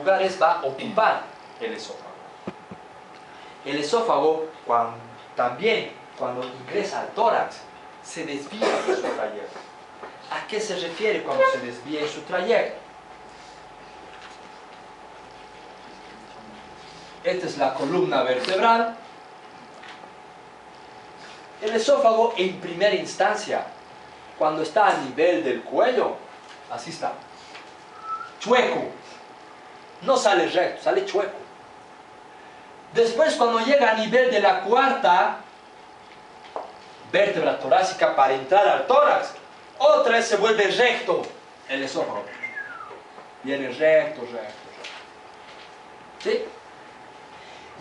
lugares va a ocupar el esófago. El esófago también cuando ingresa al tórax se desvía de su trayecto. ¿A qué se refiere cuando se desvía en su trayecto? Esta es la columna vertebral. El esófago en primera instancia, cuando está a nivel del cuello, así está, chueco, no sale recto, sale chueco. Después, cuando llega a nivel de la cuarta vértebra torácica para entrar al tórax, otra vez se vuelve recto el esófago. Viene recto, recto, recto. ¿Sí?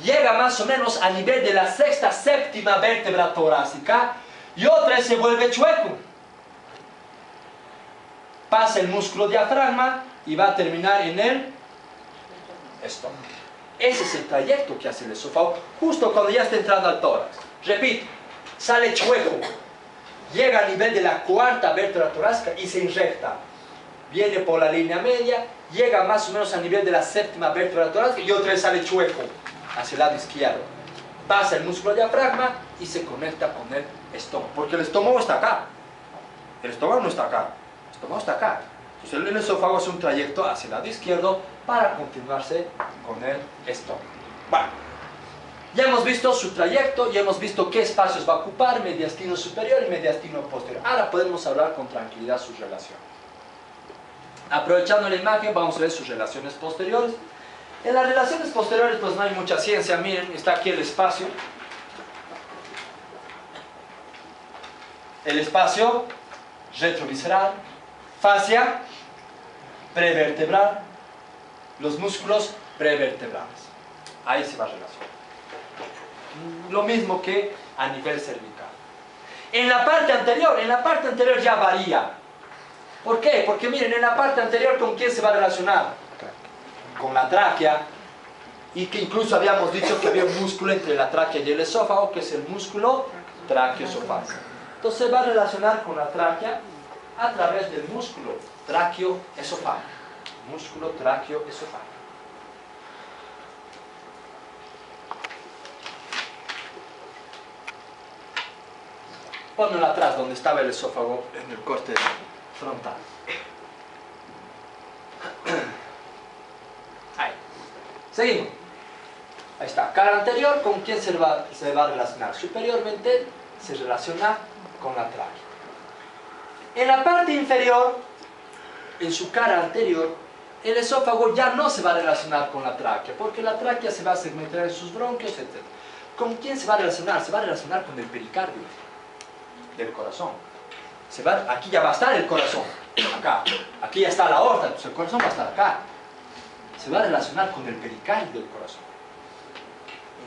Llega más o menos a nivel de la sexta, séptima vértebra torácica y otra vez se vuelve chueco. Pasa el músculo diafragma y va a terminar en el estómago. Ese es el trayecto que hace el esófago justo cuando ya está entrando al tórax. Repito, sale chueco, llega a nivel de la cuarta vértebra torácica y se inyecta. Viene por la línea media, llega más o menos a nivel de la séptima vértebra torácica y otra vez sale chueco hacia el lado izquierdo. Pasa el músculo diafragma y se conecta con el estómago. Porque el estómago está acá. El estómago no está acá. El estómago está acá. Entonces el esófago hace un trayecto hacia el lado izquierdo para continuarse con el estómago. Bueno, ya hemos visto su trayecto, ya hemos visto qué espacios va a ocupar, mediastino superior y mediastino posterior. Ahora podemos hablar con tranquilidad sus relaciones. Aprovechando la imagen, vamos a ver sus relaciones posteriores. En las relaciones posteriores pues no hay mucha ciencia. Miren, está aquí el espacio. El espacio retrovisceral, fascia prevertebral, los músculos prevertebrales. Ahí se va a relacionar. Lo mismo que a nivel cervical. En la parte anterior ya varía. ¿Por qué? Porque miren, en la parte anterior, ¿con quién se va a relacionar? Con la tráquea, y que incluso habíamos dicho que había un músculo entre la tráquea y el esófago, que es el músculo tráqueo-esofágico. Entonces se va a relacionar con la tráquea a través del músculo tráqueo-esofágico. Músculo tráqueo-esofágico. Ponlo atrás donde estaba el esófago en el corte frontal. Ahí. Seguimos. Ahí está. Cara anterior, ¿con quién se va a relacionar? Superiormente se relaciona con la tráquea. En la parte inferior, en su cara anterior, el esófago ya no se va a relacionar con la tráquea, porque la tráquea se va a segmentar en sus bronquios, etc. ¿Con quién se va a relacionar? Se va a relacionar con el pericardio del corazón. Aquí ya va a estar el corazón, acá. Aquí ya está la aorta, pues el corazón va a estar acá. Se va a relacionar con el pericardio del corazón.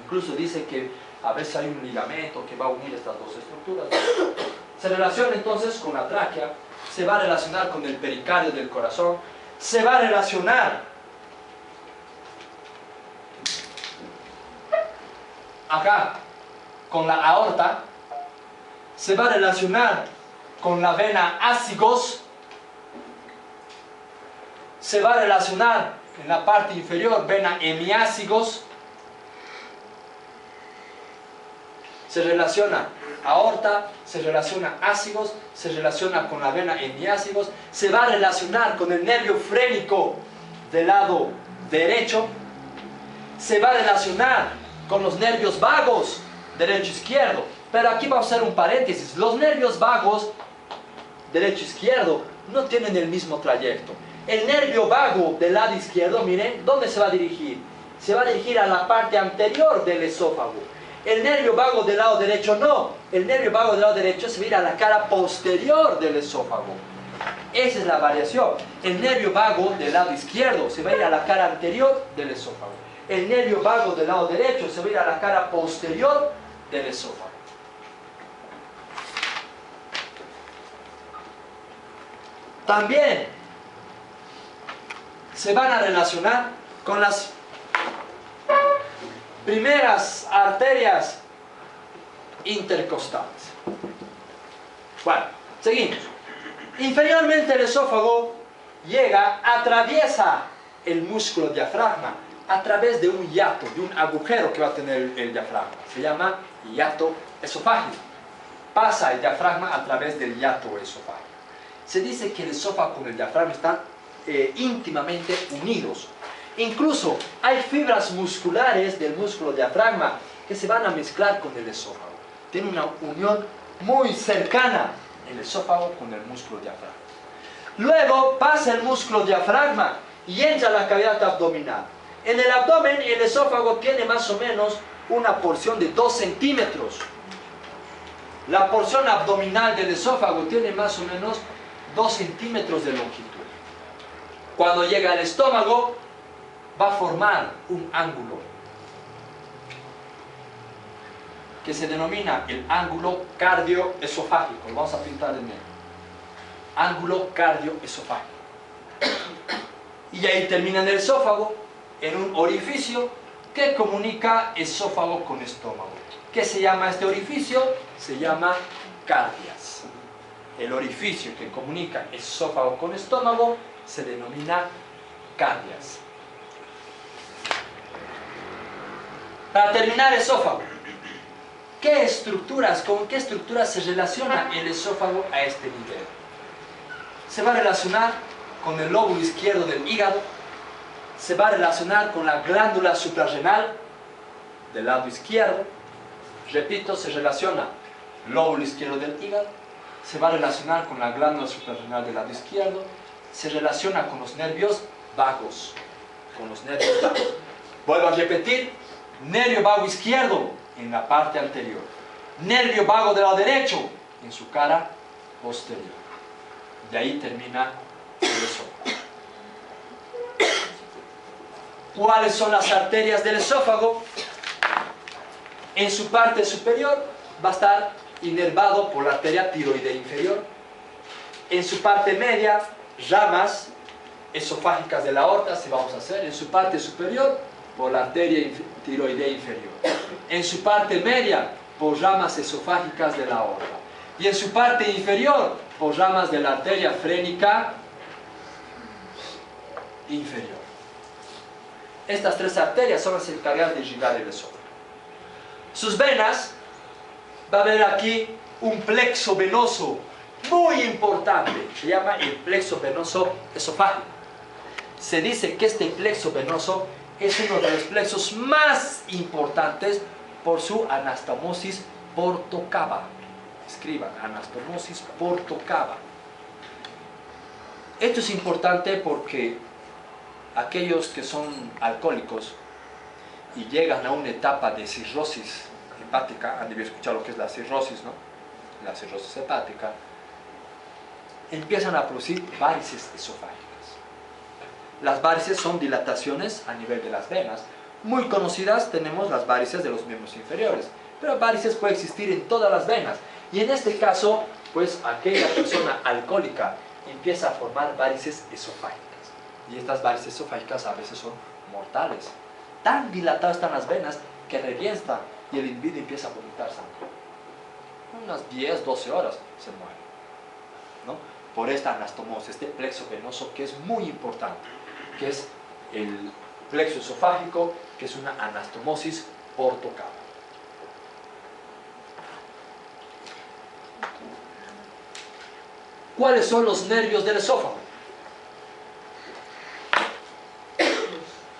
Incluso dice que a veces hay un ligamento que va a unir estas dos estructuras. Se relaciona entonces con la tráquea, se va a relacionar con el pericardio del corazón, se va a relacionar acá con la aorta, se va a relacionar con la vena ácigos, se va a relacionar en la parte inferior vena hemiácigos, se relaciona aorta, se relaciona ácigos, se relaciona con la vena hemiácigos, se va a relacionar con el nervio frénico del lado derecho, se va a relacionar con los nervios vagos derecho-izquierdo. Pero aquí vamos a hacer un paréntesis. Los nervios vagos derecho-izquierdo no tienen el mismo trayecto. El nervio vago del lado izquierdo, miren, ¿dónde se va a dirigir? Se va a dirigir a la parte anterior del esófago. El nervio vago del lado derecho no. El nervio vago del lado derecho se va a ir a la cara posterior del esófago. Esa es la variación. El nervio vago del lado izquierdo se va a ir a la cara anterior del esófago. El nervio vago del lado derecho se va a ir a la cara posterior del esófago. También se van a relacionar con las primeras arterias intercostales. Bueno, seguimos. Inferiormente el esófago llega, atraviesa el músculo diafragma a través de un hiato, de un agujero que va a tener el diafragma. Se llama hiato esofágico. Pasa el diafragma a través del hiato esofágico. Se dice que el esófago con el diafragma están íntimamente unidos. Incluso hay fibras musculares del músculo diafragma que se van a mezclar con el esófago. Tiene una unión muy cercana el esófago con el músculo diafragma. Luego pasa el músculo diafragma y entra a la cavidad abdominal. En el abdomen el esófago tiene más o menos una porción de 2 centímetros. La porción abdominal del esófago tiene más o menos 2 centímetros de longitud. Cuando llega al estómago va a formar un ángulo que se denomina el ángulo cardioesofágico. Lo vamos a pintar en negro. Ángulo cardioesofágico. Y ahí termina en el esófago, en un orificio que comunica esófago con estómago. ¿Qué se llama este orificio? Se llama cardias. El orificio que comunica esófago con estómago se denomina cardias. Para terminar, esófago. ¿Con qué estructuras se relaciona el esófago a este nivel? Se va a relacionar con el lóbulo izquierdo del hígado, se va a relacionar con la glándula suprarrenal del lado izquierdo. Repito, se relaciona lóbulo izquierdo del hígado, se va a relacionar con la glándula suprarrenal del lado izquierdo, se relaciona con los nervios vagos. Vuelvo a repetir, nervio vago izquierdo en la parte anterior, nervio vago del lado derecho en su cara posterior. De ahí termina el esófago. ¿Cuáles son las arterias del esófago? En su parte superior va a estar inervado por la arteria tiroidea inferior. En su parte media, ramas esofágicas de la aorta, si vamos a hacer. En su parte superior, por la arteria tiroidea inferior. En su parte media, por ramas esofágicas de la aorta. Y en su parte inferior, por ramas de la arteria frénica inferior. Estas 3 arterias son las encargadas de irrigar el esófago. Sus venas, va a haber aquí un plexo venoso muy importante, se llama el plexo venoso esofágico. Se dice que este plexo venoso es uno de los plexos más importantes por su anastomosis portocava. Escriban, anastomosis portocava. Esto es importante porque aquellos que son alcohólicos y llegan a una etapa de cirrosis hepática, han debido escuchar lo que es la cirrosis, ¿no? La cirrosis hepática, empiezan a producir varices esofágicas. Las varices son dilataciones a nivel de las venas. Muy conocidas tenemos las varices de los miembros inferiores, pero varices puede existir en todas las venas. Y en este caso, pues aquella persona alcohólica empieza a formar varices esofágicas. Y estas varices esofágicas a veces son mortales. Tan dilatadas están las venas que revienta y el individuo empieza a vomitar sangre. Unas 10, 12 horas se muere, ¿no? Por esta anastomosis, este plexo venoso que es muy importante, que es el plexo esofágico, que es una anastomosis portocava. ¿Cuáles son los nervios del esófago?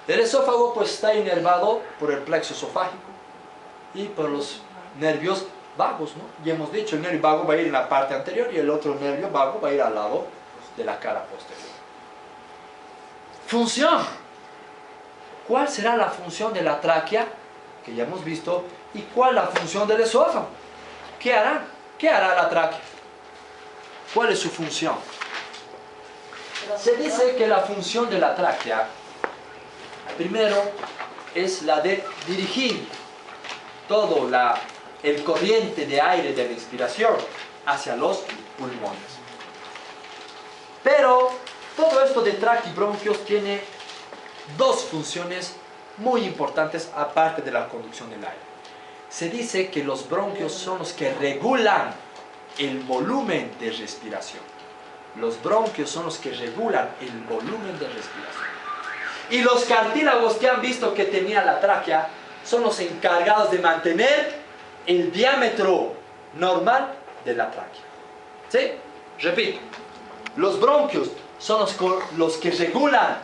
El esófago pues está inervado por el plexo esofágico y por los nervios vagos, ¿no? Y hemos dicho, el nervio vago va a ir en la parte anterior y el otro nervio vago va a ir al lado de la cara posterior. Función. ¿Cuál será la función de la tráquea? Que ya hemos visto. ¿Y cuál la función del esófago? ¿Qué hará? ¿Qué hará la tráquea? ¿Cuál es su función? Se dice que la función de la tráquea, primero, es la de dirigir todo el corriente de aire de la inspiración hacia los pulmones. Pero todo esto de tráquea y bronquios tiene 2 funciones muy importantes aparte de la conducción del aire. Se dice que los bronquios son los que regulan el volumen de respiración. Los bronquios son los que regulan el volumen de respiración. Y los cartílagos que han visto que tenía la tráquea son los encargados de mantener el diámetro normal de la tráquea. ¿Sí? Repito, los bronquios son los que regulan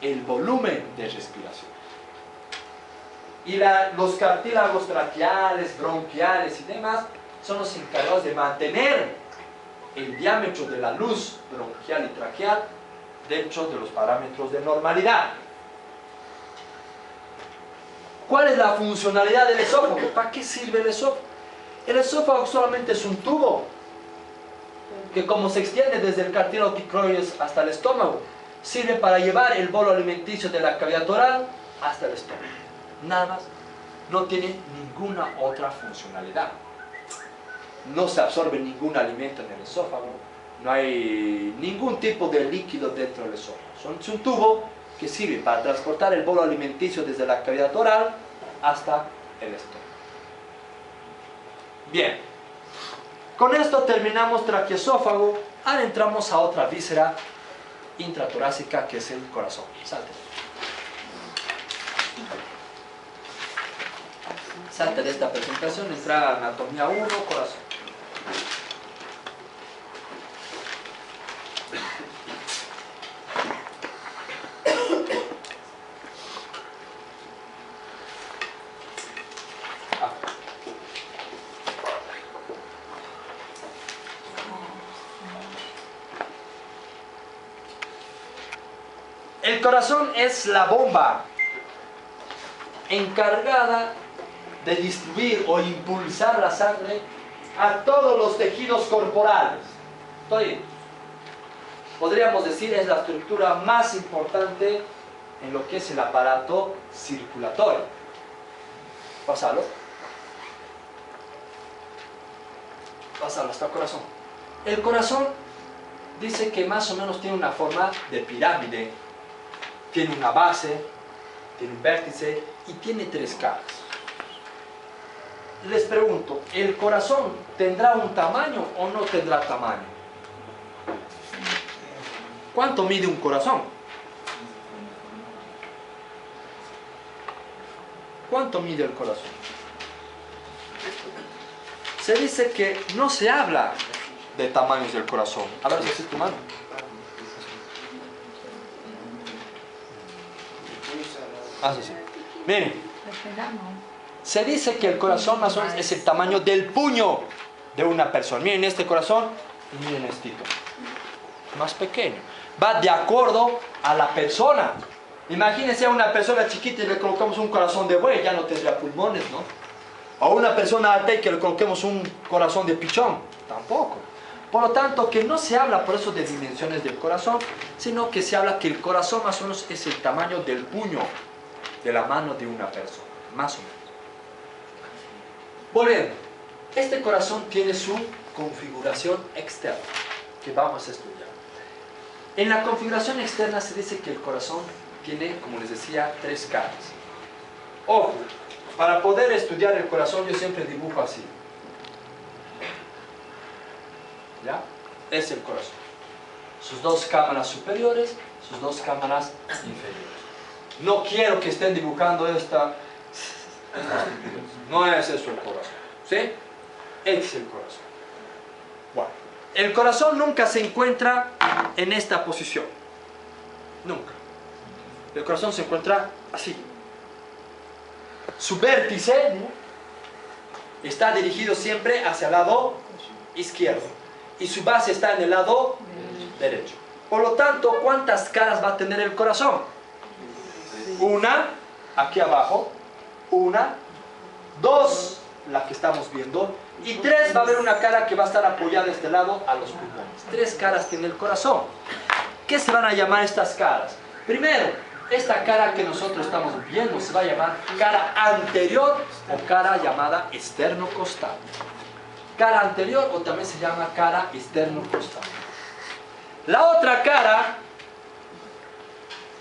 el volumen de respiración. Y los cartílagos traqueales, bronquiales y demás son los encargados de mantener el diámetro de la luz bronquial y traqueal dentro de los parámetros de normalidad. ¿Cuál es la funcionalidad del esófago? ¿Para qué sirve el esófago? El esófago solamente es un tubo que, como se extiende desde el cartílago ticroides hasta el estómago, sirve para llevar el bolo alimenticio de la cavidad oral hasta el estómago. Nada más. No tiene ninguna otra funcionalidad. No se absorbe ningún alimento en el esófago. No hay ningún tipo de líquido dentro del esófago. Es un tubo que sirve para transportar el bolo alimenticio desde la cavidad oral hasta el estómago. Bien. Con esto terminamos traqueosófago. Ahora entramos a otra víscera intratorácica, que es el corazón. Salte. Salte de esta presentación, entra a anatomía 1, corazón. El corazón es la bomba encargada de distribuir o impulsar la sangre a todos los tejidos corporales. Podríamos decir, es la estructura más importante en lo que es el aparato circulatorio. Pásalo. Pásalo hasta el corazón. El corazón dice que más o menos tiene una forma de pirámide. Tiene una base, tiene un vértice y tiene 3 caras. Les pregunto, ¿el corazón tendrá un tamaño o no tendrá tamaño? ¿Cuánto mide un corazón? ¿Cuánto mide el corazón? Se dice que no se habla de tamaños del corazón. A ver si es tu mano. Así. Miren, se dice que el corazón más o menos es el tamaño del puño de una persona. Miren este corazón y miren este, más pequeño. Va de acuerdo a la persona. Imagínense a una persona chiquita y le colocamos un corazón de buey, ya no tendría pulmones, ¿no? O a una persona alta y que le coloquemos un corazón de pichón, tampoco. Por lo tanto, que no se habla por eso de dimensiones del corazón, sino que se habla que el corazón más o menos es el tamaño del puño de la mano de una persona, más o menos. Volviendo, este corazón tiene su configuración externa, que vamos a estudiar. En la configuración externa se dice que el corazón tiene, como les decía, 3 caras. Ojo, para poder estudiar el corazón yo siempre dibujo así. ¿Ya? Es el corazón. Sus 2 cámaras superiores, sus 2 cámaras inferiores. No quiero que estén dibujando esta. No es eso el corazón. ¿Sí? Este es el corazón. Bueno, el corazón nunca se encuentra en esta posición. Nunca. El corazón se encuentra así. Su vértice, ¿no?, está dirigido siempre hacia el lado izquierdo. Y su base está en el lado derecho. Por lo tanto, ¿cuántas caras va a tener el corazón? Una, aquí abajo. 1, 2, la que estamos viendo. Y 3, va a haber una cara que va a estar apoyada de este lado a los pulmones. 3 caras tiene el corazón. ¿Qué se van a llamar estas caras? Primero, esta cara que nosotros estamos viendo se va a llamar cara anterior o cara llamada esternocostal. Cara anterior o también se llama cara esternocostal. La otra cara,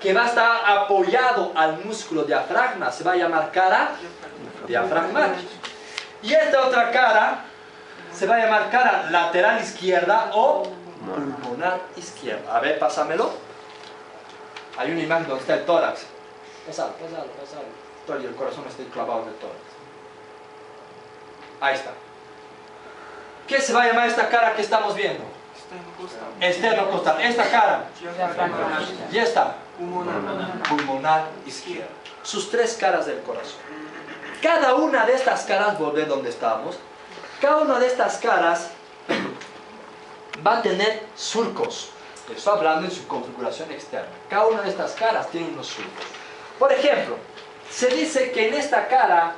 que va a estar apoyado al músculo diafragma, se va a llamar cara diafragmática. Y esta otra cara se va a llamar cara lateral izquierda o pulmonar izquierda. A ver, pásamelo. Hay una imagen donde está el tórax. Pásalo. Todo el corazón está clavado en el tórax. Ahí está. ¿Qué se va a llamar esta cara que estamos viendo? Externo-costal. Esta cara. Y esta. Pulmonar izquierda. Sus tres caras del corazón. Cada una de estas caras, volver donde estábamos, cada una de estas caras va a tener surcos. Estoy hablando en su configuración externa. Cada una de estas caras tiene unos surcos. Por ejemplo, se dice que en esta cara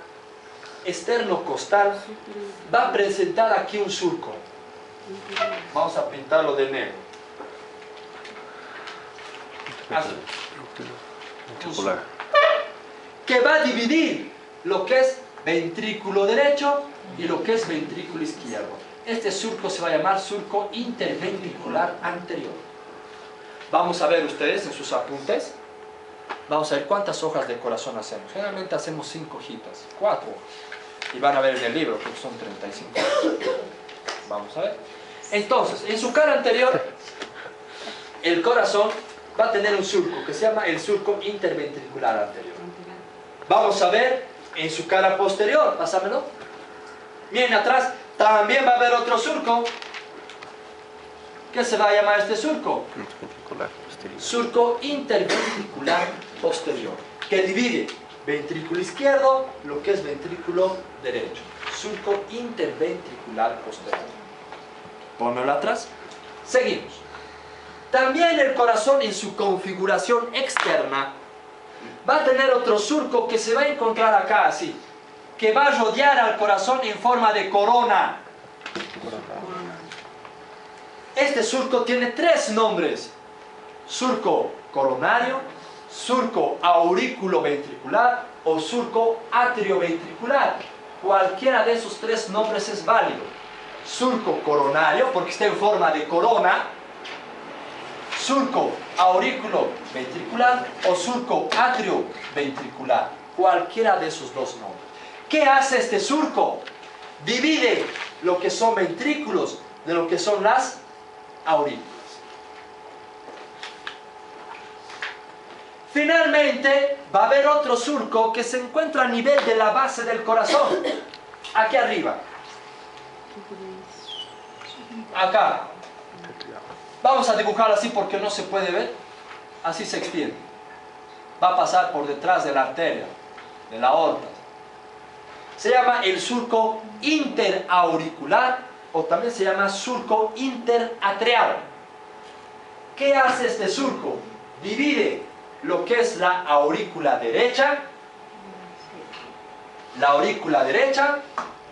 externo-costal va a presentar aquí un surco. Vamos a pintarlo de negro. Que va a dividir lo que es ventrículo derecho y lo que es ventrículo izquierdo. Este surco se va a llamar surco interventricular anterior. Vamos a ver ustedes en sus apuntes. Vamos a ver cuántas hojas de corazón hacemos. Generalmente hacemos 5 hojitas, 4. Y van a ver en el libro que son 35 hojas. Vamos a ver. Entonces, en su cara anterior, el corazón va a tener un surco que se llama el surco interventricular anterior. Vamos a ver en su cara posterior, pásamelo. Miren atrás, también va a haber otro surco. ¿Qué se va a llamar este surco? Surco interventricular posterior, que divide ventrículo izquierdo, lo que es ventrículo derecho. Surco interventricular posterior. Pónmelo atrás. Seguimos. También el corazón en su configuración externa va a tener otro surco que se va a encontrar acá así, que va a rodear al corazón en forma de corona. Este surco tiene 3 nombres: surco coronario, surco auriculoventricular o surco atrioventricular. Cualquiera de esos 3 nombres es válido. Surco coronario, porque está en forma de corona, surco auriculoventricular o surco atrioventricular. Cualquiera de esos 2 nombres. ¿Qué hace este surco? Divide lo que son ventrículos de lo que son las aurículas. Finalmente, va a haber otro surco que se encuentra a nivel de la base del corazón. Aquí arriba. Acá. Vamos a dibujarlo así porque no se puede ver. Así se extiende. Va a pasar por detrás de la arteria, de la aorta. Se llama el surco interauricular o también se llama surco interatrial. ¿Qué hace este surco? Divide lo que es la aurícula derecha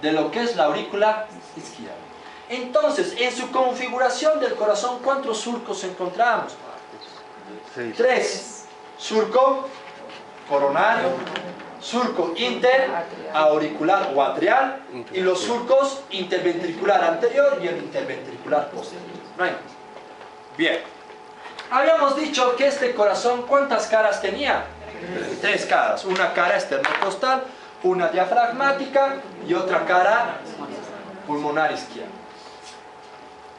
de lo que es la aurícula izquierda. Entonces, en su configuración del corazón, ¿cuántos surcos encontramos? 3. Surco coronario, surco interauricular o atrial y los surcos interventricular anterior y el interventricular posterior. No hay más. Bien. Habíamos dicho que este corazón, ¿cuántas caras tenía? 3 caras. Una cara esternocostal, una diafragmática y otra cara pulmonar izquierda.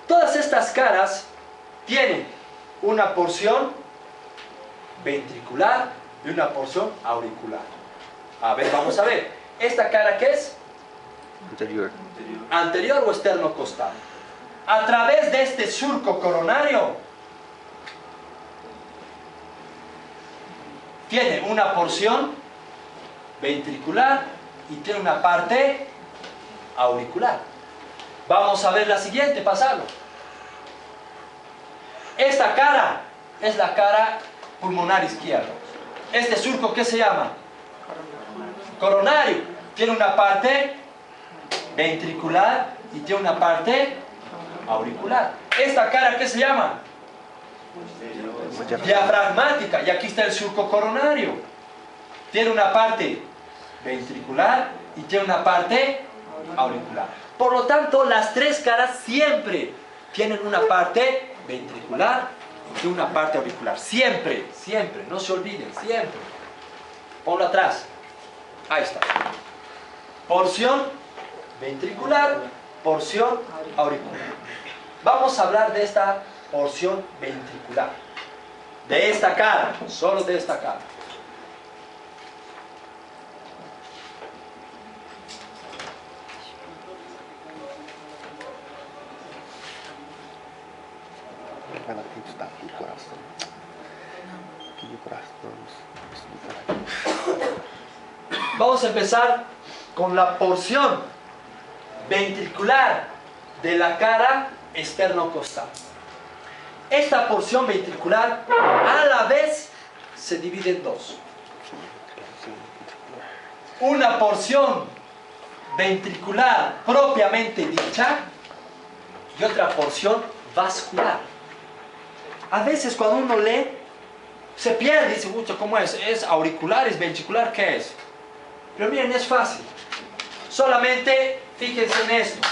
Todas estas caras tienen una porción ventricular y una porción auricular. A ver, vamos a ver. ¿Esta cara qué es? Anterior o externocostal. A través de este surco coronario tiene una porción ventricular y tiene una parte auricular. Vamos a ver la siguiente, pasarlo. Esta cara es la cara pulmonar izquierda. Este surco, ¿qué se llama? Coronario. Tiene una parte ventricular y tiene una parte auricular. Esta cara, ¿qué se llama? Diafragmática. Y aquí está el surco coronario. Tiene una parte ventricular y tiene una parte auricular. Por lo tanto, las 3 caras siempre tienen una parte ventricular y una parte auricular. Siempre, siempre. No se olviden, siempre. Ponlo atrás. Ahí está. Porción ventricular, porción auricular. Vamos a hablar de esta porción ventricular. de esta cara, solo de esta cara. Vamos a empezar con la porción ventricular de la cara externo-costal. Esta porción ventricular a la vez se divide en dos. Una porción ventricular propiamente dicha y otra porción vascular. A veces cuando uno lee se pierde y dice, mucho, ¿cómo es? ¿Es auricular? ¿Es ventricular? ¿Qué es? Pero miren, es fácil. Solamente fíjense en esto.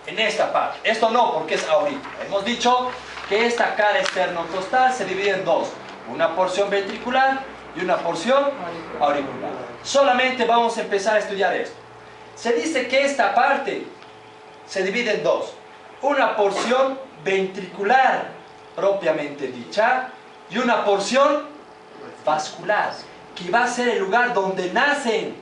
En esta parte. Esto no, porque es aurícula. Hemos dicho que esta cara externo-costal se divide en dos. Una porción ventricular y una porción auricular. Solamente vamos a empezar a estudiar esto. Se dice que esta parte se divide en dos. Una porción ventricular propiamente dicha y una porción vascular, que va a ser el lugar donde nacen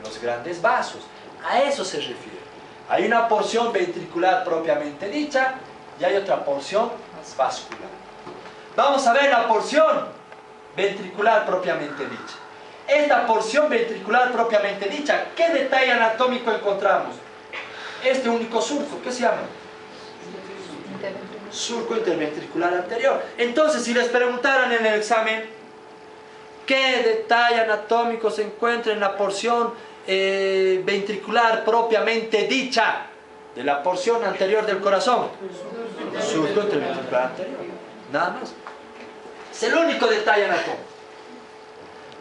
los grandes vasos. A eso se refiere. Hay una porción ventricular propiamente dicha y hay otra porción vascular. Vamos a ver la porción ventricular propiamente dicha. Esta porción ventricular propiamente dicha, ¿qué detalle anatómico encontramos? Este único surco, ¿qué se llama? Surco interventricular anterior. Entonces, si les preguntaran en el examen ¿qué detalle anatómico se encuentra en la porción ventricular propiamente dicha de la porción anterior del corazón? Surco interventricular anterior. Nada más. Es el único detalle anatómico.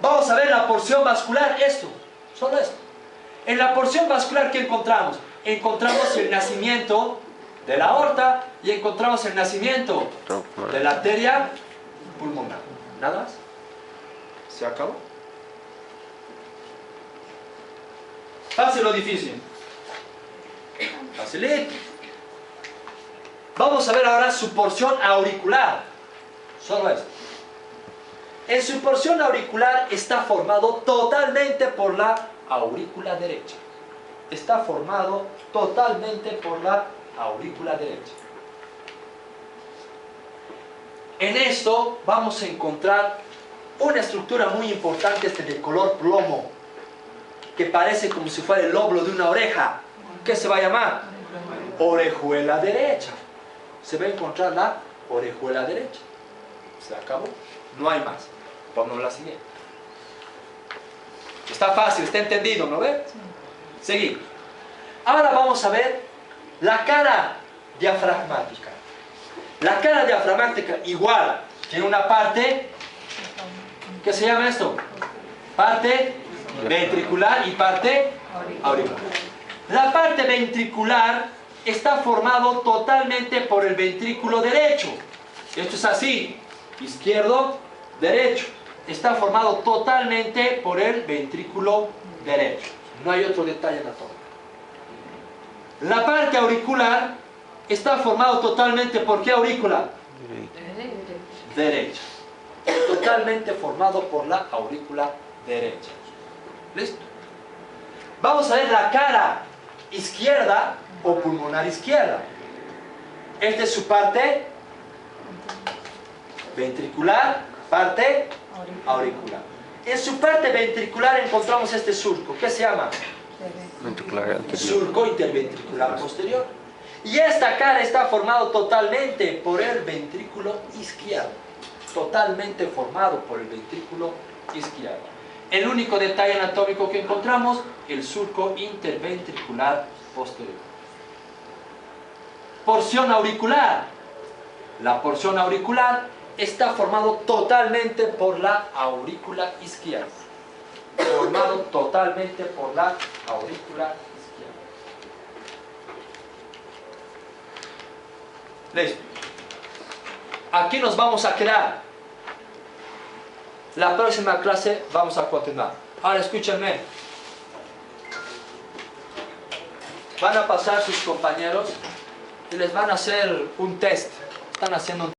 Vamos a ver la porción vascular, esto, solo esto. En la porción vascular, ¿qué encontramos? Encontramos el nacimiento de la aorta y encontramos el nacimiento de la arteria pulmonar. Nada más. ¿Se acabó? ¿Fácil o difícil? Facilito. Vamos a ver ahora su porción auricular. Solo esto. En su porción auricular está formado totalmente por la aurícula derecha. Está formado totalmente por la aurícula derecha. En esto vamos a encontrar una estructura muy importante de color plomo, que parece como si fuera el lóbulo de una oreja. ¿Qué se va a llamar? Orejuela derecha. Se va a encontrar la orejuela derecha. Se acabó. No hay más. Vamos a la siguiente. Está fácil, está entendido, ¿no ve? Seguimos. Ahora vamos a ver la cara diafragmática. La cara diafragmática igual tiene una parte, ¿qué se llama esto? Parte ventricular y parte auricular. La parte ventricular está formado totalmente por el ventrículo derecho. Esto es así, izquierdo, derecho. Está formado totalmente por el ventrículo derecho. No hay otro detalle anatómico. La parte auricular está formado totalmente por ¿qué aurícula? Derecha. Totalmente formado por la aurícula derecha. ¿Listo? Vamos a ver la cara izquierda o pulmonar izquierda. Esta es su parte ventricular, parte auricular. En su parte ventricular encontramos este surco. ¿Qué se llama? Surco interventricular posterior. Y esta cara está formado totalmente por el ventrículo izquierdo. Totalmente formado por el ventrículo izquierdo. El único detalle anatómico que encontramos, el surco interventricular posterior. Porción auricular. La porción auricular está formado totalmente por la aurícula izquierda. Formado totalmente por la aurícula izquierda. Listo. Aquí nos vamos a quedar. La próxima clase vamos a continuar. Ahora escúchenme. Van a pasar sus compañeros y les van a hacer un test. Están haciendo un